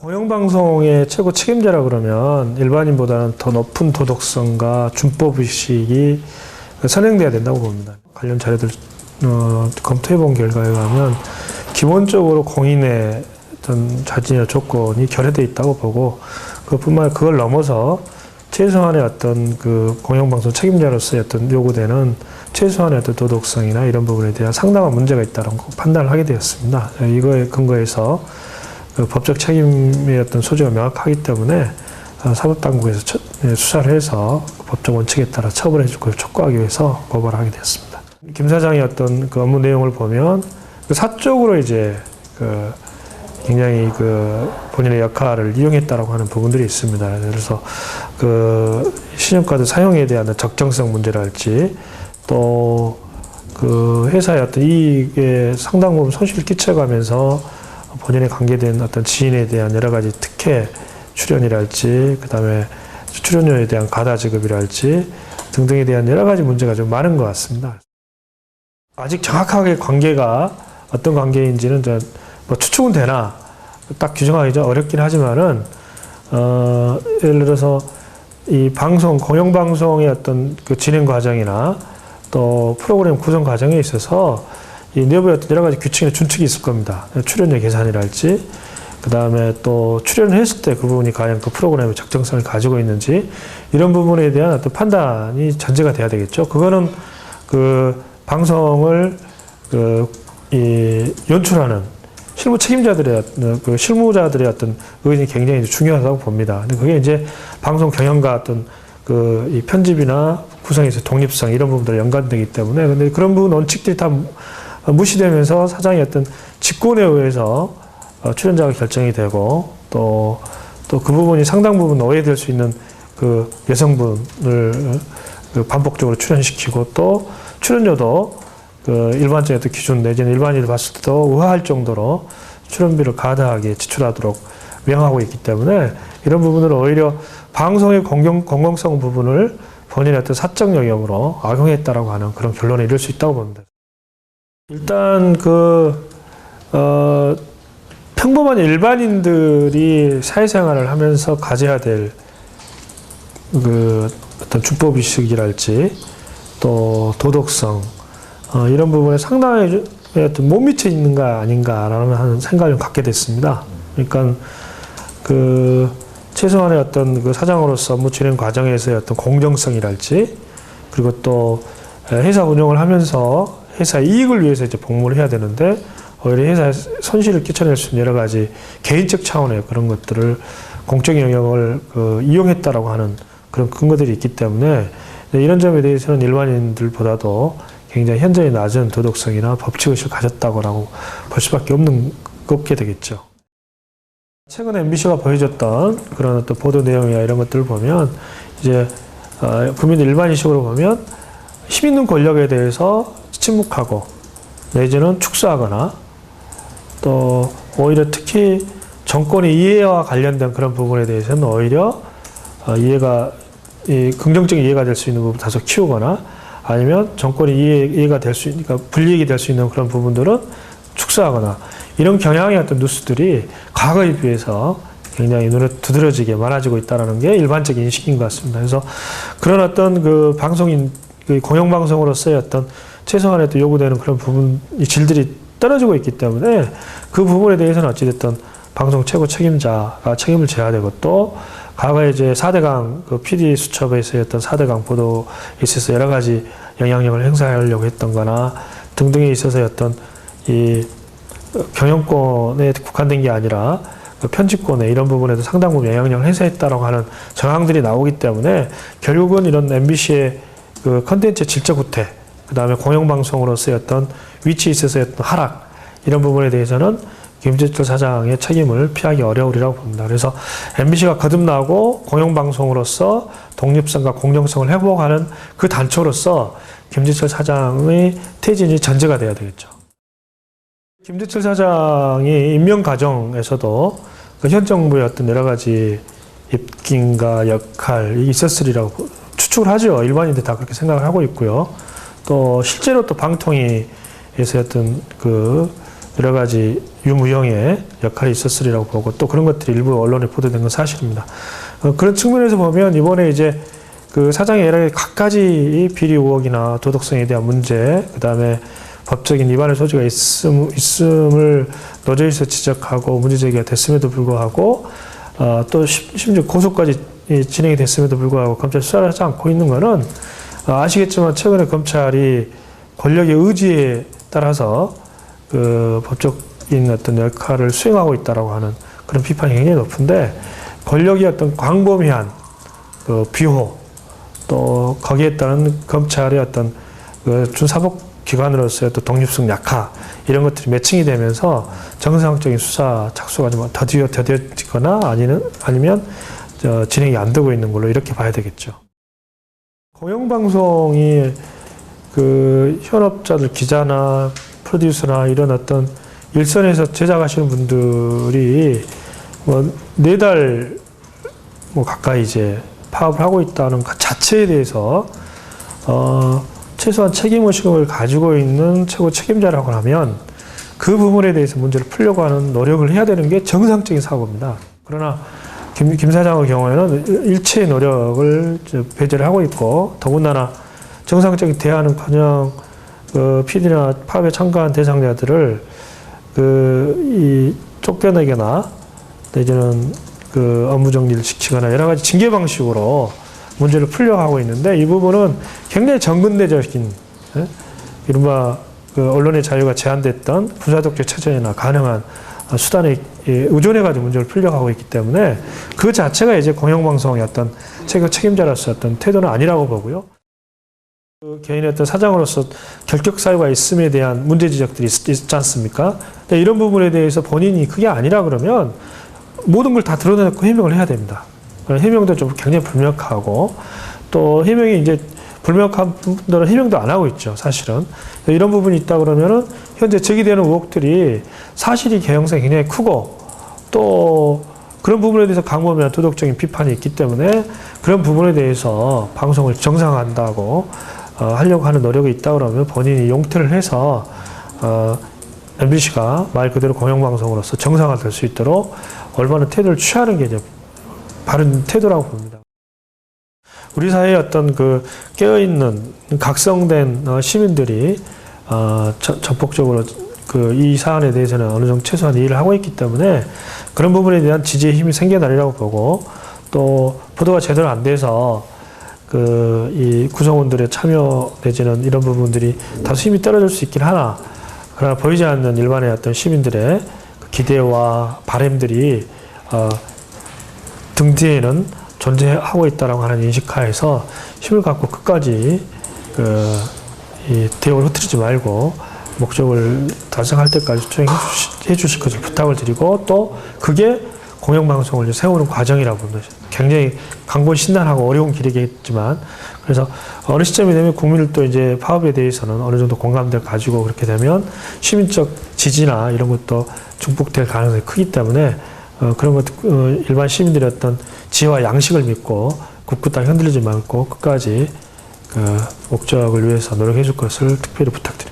공영방송의 최고 책임자라 그러면 일반인보다는 더 높은 도덕성과 준법의식이 선행돼야 된다고 봅니다. 관련 자료들 검토해본 결과에 의하면 기본적으로 공인의 어떤 자질이나 조건이 결여되어 있다고 보고 그뿐만 아니라 그걸 넘어서 최소한의 어떤 그 공영방송 책임자로서의 어떤 요구되는 최소한의 어떤 도덕성이나 이런 부분에 대한 상당한 문제가 있다는 판단을 하게 되었습니다. 이거에 근거해서 그 법적 책임의 어떤 소지가 명확하기 때문에 사법당국에서 수사를 해서 법적 원칙에 따라 처벌해 줄 것을 촉구하기 위해서 고발을 하게 되었습니다. 김 사장의 어떤 그 업무 내용을 보면 그 사적으로 이제 그 굉장히 그 본인의 역할을 이용했다라고 하는 부분들이 있습니다. 그래서 그 신용카드 사용에 대한 적정성 문제랄지 또 그 회사의 어떤 이익에 상당 부분 손실을 끼쳐가면서 본인에 관계된 어떤 지인에 대한 여러 가지 특혜 출연이랄지 그다음에 출연료에 대한 과다 지급이랄지 등등에 대한 여러 가지 문제가 좀 많은 것 같습니다. 아직 정확하게 관계가 어떤 관계인지는 뭐 추측은 되나 딱 규정하기 좀 어렵긴 하지만은 예를 들어서 이 방송 공영방송의 어떤 그 진행 과정이나 또 프로그램 구성 과정에 있어서 이 내부에 어떤 여러 가지 규칙이나 준칙이 있을 겁니다. 출연료 계산이랄지 그 다음에 또 출연을 했을 때 그 부분이 과연 그 프로그램의 적정성을 가지고 있는지 이런 부분에 대한 어떤 판단이 전제가 돼야 되겠죠. 그거는 그 방송을 연출하는 실무 책임자들의 그 실무자들의 어떤 의견이 굉장히 중요하다고 봅니다. 근데 그게 이제 방송 경영과 어떤 그 이 편집이나 구성에서 독립성 이런 부분들 연관되기 때문에 근데 그런 부분 원칙들이 다 무시되면서 사장의 어떤 직권에 의해서 출연자가 결정이 되고 또 그 부분이 상당 부분 오해될 수 있는 그 여성분을 반복적으로 출연시키고 또 출연료도 그 일반적인 어떤 기준 내지는 일반인들 봤을 때도 의아할 정도로 출연비를 과다하게 지출하도록 명하고 있기 때문에 이런 부분을 오히려 방송의 공공성 부분을 본인의 어떤 사적 영역으로 악용했다라고 하는 그런 결론에 이를 수 있다고 봅니다. 일단 평범한 일반인들이 사회생활을 하면서 가져야 될 그 어떤 준법의식이랄지 또 도덕성 이런 부분에 상당히 어떤 못 미쳐 있는가 아닌가라는 하는 생각을 갖게 됐습니다. 그러니까 그 최소한의 어떤 그 사장으로서 업무 진행 과정에서의 어떤 공정성이랄지 그리고 또 회사 운영을 하면서 회사 이익을 위해서 이제 복무를 해야 되는데 오히려 회사에 손실을 끼쳐낼 수 있는 여러 가지 개인적 차원의 그런 것들을 공적 영역을 이용했다라고 하는 그런 근거들이 있기 때문에 이런 점에 대해서는 일반인들보다도 굉장히 현저히 낮은 도덕성이나 법칙의식을 가졌다고 볼 수밖에 없게 되겠죠. 최근에 MBC가 보여줬던 그런 어떤 보도 내용이나 이런 것들을 보면 이제 국민 일반인식으로 보면 힘 있는 권력에 대해서 침묵하고 내지는 축소하거나 또 오히려 특히 정권의 이해와 관련된 그런 부분에 대해서는 오히려 긍정적인 이해가 될 수 있는 부분 다소 키우거나 아니면 정권이 이해가 될 수 있으니까 불이익이 될 수 있는 그런 부분들은 축소하거나 이런 경향의 어떤 뉴스들이 과거에 비해서 굉장히 눈에 두드러지게 많아지고 있다는 게 일반적인 인식인 것 같습니다. 그래서 그런 어떤 그 방송인, 그 공영방송으로서의 어떤 최소한의 또 요구되는 그런 부분, 이 질들이 떨어지고 있기 때문에 그 부분에 대해서는 어찌됐든 방송 최고 책임자가 책임을 져야 되고 또 과거에 이제 4대강 그 PD 수첩에서의 어떤 4대강 보도에 있어서 여러 가지 영향력을 행사하려고 했던 거나 등등에 있어서의 어떤 이 경영권에 국한된 게 아니라 그 편집권에 이런 부분에도 상당 부분 영향력을 행사했다라고 하는 정황들이 나오기 때문에 결국은 이런 MBC의 그 컨텐츠의 질적 후퇴, 그 다음에 공영방송으로서의 어떤 위치에 있어서의 어떤 하락, 이런 부분에 대해서는 김재철 사장의 책임을 피하기 어려우리라고 봅니다. 그래서 MBC가 거듭나고 공영방송으로서 독립성과 공정성을 회복하는 그 단초로서 김재철 사장의 퇴진이 전제가 돼야 되겠죠. 김재철 사장이 임명 과정에서도 현 정부의 어떤 여러 가지 입김과 역할이 있었으리라고 추측을 하죠. 일반인들 다 그렇게 생각을 하고 있고요. 또 실제로 또 방통위에서 어떤 그 여러 가지 유무형의 역할이 있었으리라고 보고 또 그런 것들이 일부 언론에 보도된 건 사실입니다. 그런 측면에서 보면 이번에 이제 그 사장의 여러 가지 갖가지 비리 의혹이나 도덕성에 대한 문제, 그 다음에 법적인 위반의 소지가 있음을 노조에서 지적하고 문제 제기가 됐음에도 불구하고 또 심지어 고소까지 진행이 됐음에도 불구하고 검찰이 수사를 하지 않고 있는 것은 아시겠지만 최근에 검찰이 권력의 의지에 따라서 그 법적인 어떤 역할을 수행하고 있다라고 하는 그런 비판이 굉장히 높은데 권력이 어떤 광범위한 그 비호 또 거기에 따른 검찰의 어떤 그 준사법 기관으로서의 또 독립성 약화 이런 것들이 매칭이 되면서 정상적인 수사 착수가 좀 더뎌지거나 아니면 진행이 안 되고 있는 걸로 이렇게 봐야 되겠죠. 공영방송이 그 현업자들 기자나 프로듀서나 이런 어떤 일선에서 제작하시는 분들이 뭐 4달 뭐 가까이 이제 파업을 하고 있다는 그 자체에 대해서 최소한 책임의식을 가지고 있는 최고 책임자라고 하면 그 부분에 대해서 문제를 풀려고 하는 노력을 해야 되는 게 정상적인 사고입니다. 그러나 김 사장의 경우에는 일체의 노력을 배제를 하고 있고 더군다나 정상적인 대화는커녕 그 PD나 파업에 참가한 대상자들을 이 쫓겨내거나 내지는 그 업무 정리를 시키거나 여러 가지 징계 방식으로 문제를 풀려고 하고 있는데 이 부분은 굉장히 정근대적인 이른바 그 언론의 자유가 제한됐던 군사독재 체제나 가능한 수단에 의존해가지고 문제를 풀려고 하고 있기 때문에 그 자체가 이제 공영방송의 어떤 책임자로서 어떤 태도는 아니라고 보고요. 그 개인의 어떤 사장으로서 결격 사유가 있음에 대한 문제 지적들이 있지 않습니까? 근데 이런 부분에 대해서 본인이 그게 아니라 그러면 모든 걸 다 드러내고 해명을 해야 됩니다. 해명도 좀 굉장히 불명확하고 또 해명이 이제 불명확한 분들은 해명도 안 하고 있죠, 사실은. 이런 부분이 있다 그러면은 현재 제기되는 의혹들이 사실이 개연성이 굉장히 크고 또 그런 부분에 대해서 광범위한 도덕적인 비판이 있기 때문에 그런 부분에 대해서 방송을 정상화한다고 하려고 하는 노력이 있다 그러면 본인이 용퇴를 해서 MBC가 말 그대로 공영방송으로서 정상화될 수 있도록 얼마나 태도를 취하는 게 이제 바른 태도라고 봅니다. 우리 사회의 어떤 그 깨어있는 각성된 시민들이 전폭적으로 그 이 사안에 대해서는 어느 정도 최소한 이해를 하고 있기 때문에 그런 부분에 대한 지지의 힘이 생겨나리라고 보고 또 보도가 제대로 안 돼서 그 이 구성원들의 참여 내지는 이런 부분들이 다소 힘이 떨어질 수 있긴 하나 그러나 보이지 않는 일반의 어떤 시민들의 기대와 바람들이 등 뒤에는 존재하고 있다라고 하는 인식하에서 힘을 갖고 끝까지 이 대역을 흐트리지 말고 목적을 달성할 때까지 수행해 주실 것을 부탁을 드리고 또 그게 공영방송을 세우는 과정이라고 봅니다. 굉장히 강권신난하고 어려운 길이겠지만 그래서 어느 시점이 되면 국민들도 이제 파업에 대해서는 어느 정도 공감대를 가지고 그렇게 되면 시민적 지지나 이런 것도 증폭될 가능성이 크기 때문에 그런 것 일반 시민들의 어떤 지혜와 양식을 믿고 굳굳하게 흔들리지 말고 끝까지 그 목적을 위해서 노력해 줄 것을 특별히 부탁드립니다.